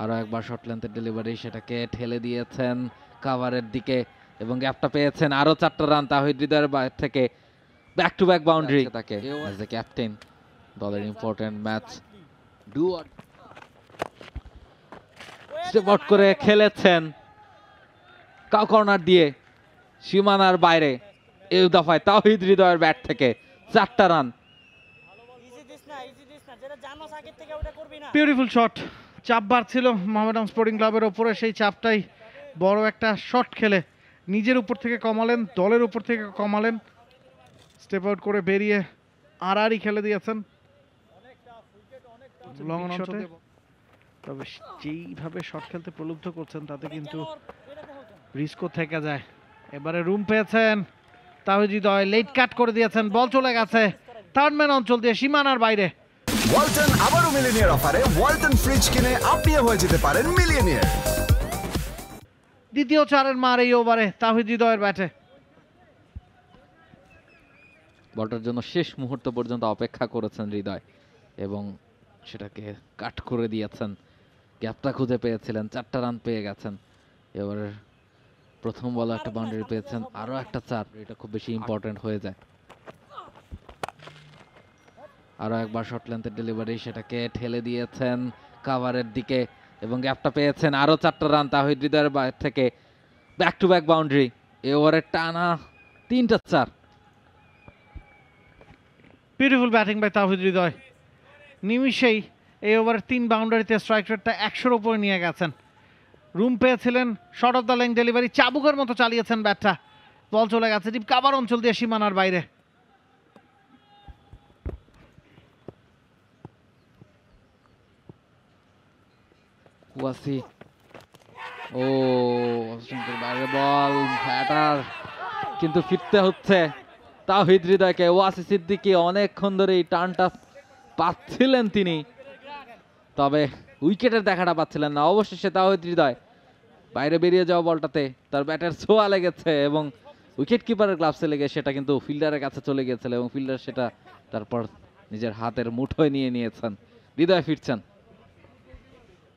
আরো একবার short লেন্থের delivery, সেটাকে ঠেলে দিয়েছেন কাভারের দিকে এবং গ্যাপটা পেয়েছেন। আরো 4টা রান তাহিদ হৃদয়ের বাইরে থেকে, ব্যাক টু ব্যাক বাউন্ডারি তাকে অ্যাজ দ্য ক্যাপ্টেন। দলের important match do step out করে খেলেছেন কর্নার দিয়ে সীমানার বাইরে। এই দফায় তাহিদ হৃদয়ের ব্যাট থেকে 4টা রান। Beautiful shot. চাপ বাড়ছিল মোহামেডান স্পোর্টিং ক্লাবের ওপরে, সেই চাপটাই বড় একটা শট খেলে নিজের উপর থেকে কমালেন, দলের উপর থেকে কমালেন। স্টেপ আউট করে বেরিয়ে আড়াআড়ি খেলে দিয়েছেন লং শটে। তবে যেইভাবে শট খেলতে প্রলুব্ধ করছেন তাতে কিন্তু রিস্কও থেকে যায়। এবারে রুম পেয়েছেন তাহিদ হৃদয়, লেট কাট করে দিয়েছেন, বল চলে গেছে থার্ড ম্যান অঞ্চল দিয়ে সীমানার বাইরে। ওয়ালটন আবারও মিলিয়নিয়ার অফারে ওয়ালটন ফ্রিজ কিনে আপনিও হয়ে যেতে পারেন মিলিয়নিয়ার। দ্বিতীয় 4-এর মার এই ওভারে তাহিদ হৃদয়ের ব্যাটে। বলটার জন্য শেষ মুহূর্ত পর্যন্ত অপেক্ষা করেছেন হৃদয় এবং সেটাকে কাট করে দিয়েছেন। গ্যাপটা খুঁজে পেয়েছিলেন, 4টা রান পেয়ে গেছেন। এবার প্রথম বলে একটা বাউন্ডারি পেয়েছেন, আরো একটা 4, এটা খুব বেশি ইম্পর্টেন্ট হয়ে যায়। আরো একবার শর্ট লেন্থের ডেলিভারি, সেটাকে ঠেলে দিয়েছেন কাভারের দিকে এবং গ্যাপটা পেয়েছেন। আরো 4টা রান তাহিদ হৃদয়ের বাইরে থেকে, ব্যাক টু ব্যাক বাউন্ডারি। এ ওভারে টানা 3টা 4। বিউটিফুল ব্যাটিং বাই তাহিদ হৃদয়। নিমিষেই এই ওভারের 3 বাউন্ডারিতে স্ট্রাইক রেটটা 100-র উপরে নিয়ে গেছেন। রুম পেয়েছিলেন, শর্ট অফ দ্য লেং ডেলিভারি, চাবুকের মতো চালিয়েছেন ব্যাটটা, বল চলে গেছে ডিপ কাভার অঞ্চল দিয়ে সীমানার বাইরে। ওয়াসি ও বাইরে বল, ব্যাটার কিন্তু ফিরতে হচ্ছে তাহিদ হৃদয়কে। ওয়াসি সিদ্দিকী অনেকক্ষণ ধরে এই টার্নটা পাচ্ছিলেন তিনি, তবে উইকেটের দেখাটা পাচ্ছিলেন না। অবশেষে তাহিদ হৃদয় বাইরে বেরিয়ে যাওয়া বলটাতে তার ব্যাটের ছোঁয়া লেগেছে এবং উইকেট কিপারের গ্লাভসে লেগে সেটা কিন্তু ফিল্ডারের কাছে চলে গিয়েছিল এবং ফিল্ডার সেটা তারপর নিজের হাতের মুঠোয় নিয়ে নিয়েছেন। হৃদয় ফিরছেন।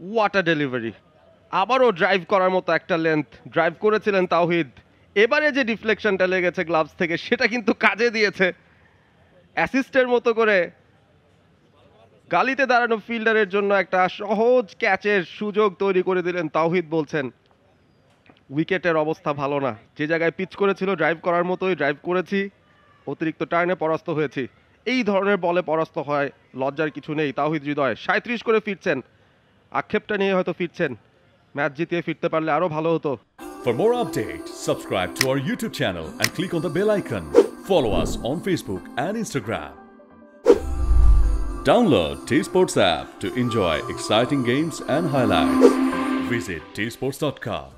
What a delivery! আবারও ড্রাইভ করার মতো একটা লেন্থ ড্রাইভ করেছিলেন তাওহিদ। এবারে যে ডিফ্লেকশনটা লেগেছে গ্লাভস থেকে সেটা কিন্তু কাজে দিয়েছে। অ্যাসিস্টের মতো করে গালিতে দাঁড়ানো ফিল্ডারের জন্য একটা সহজ ক্যাচের সুযোগ তৈরি করে দিলেন তাওহিদ। বলছেন উইকেটের অবস্থা ভালো না, যে জায়গায় পিচ করেছিল ড্রাইভ করার মতোই ড্রাইভ করেছি, অতিরিক্ত টার্নে পরাস্ত হয়েছি। এই ধরনের বলে পরাস্ত হয়, লজ্জার কিছু নেই। তাওহিদ হৃদয় 37 করে ফিরছেন, আক্ষেপটা নিয়ে হয়তো ফিরছেন, ম্যাচ জিতিয়ে ফিরতে পারলে আরো ভালো হতো। For more updates, subscribe to our YouTube channel and click on the bell icon. Follow us on Facebook and Instagram. Download T-Sports app to enjoy exciting games and highlights. Visit tsports.com.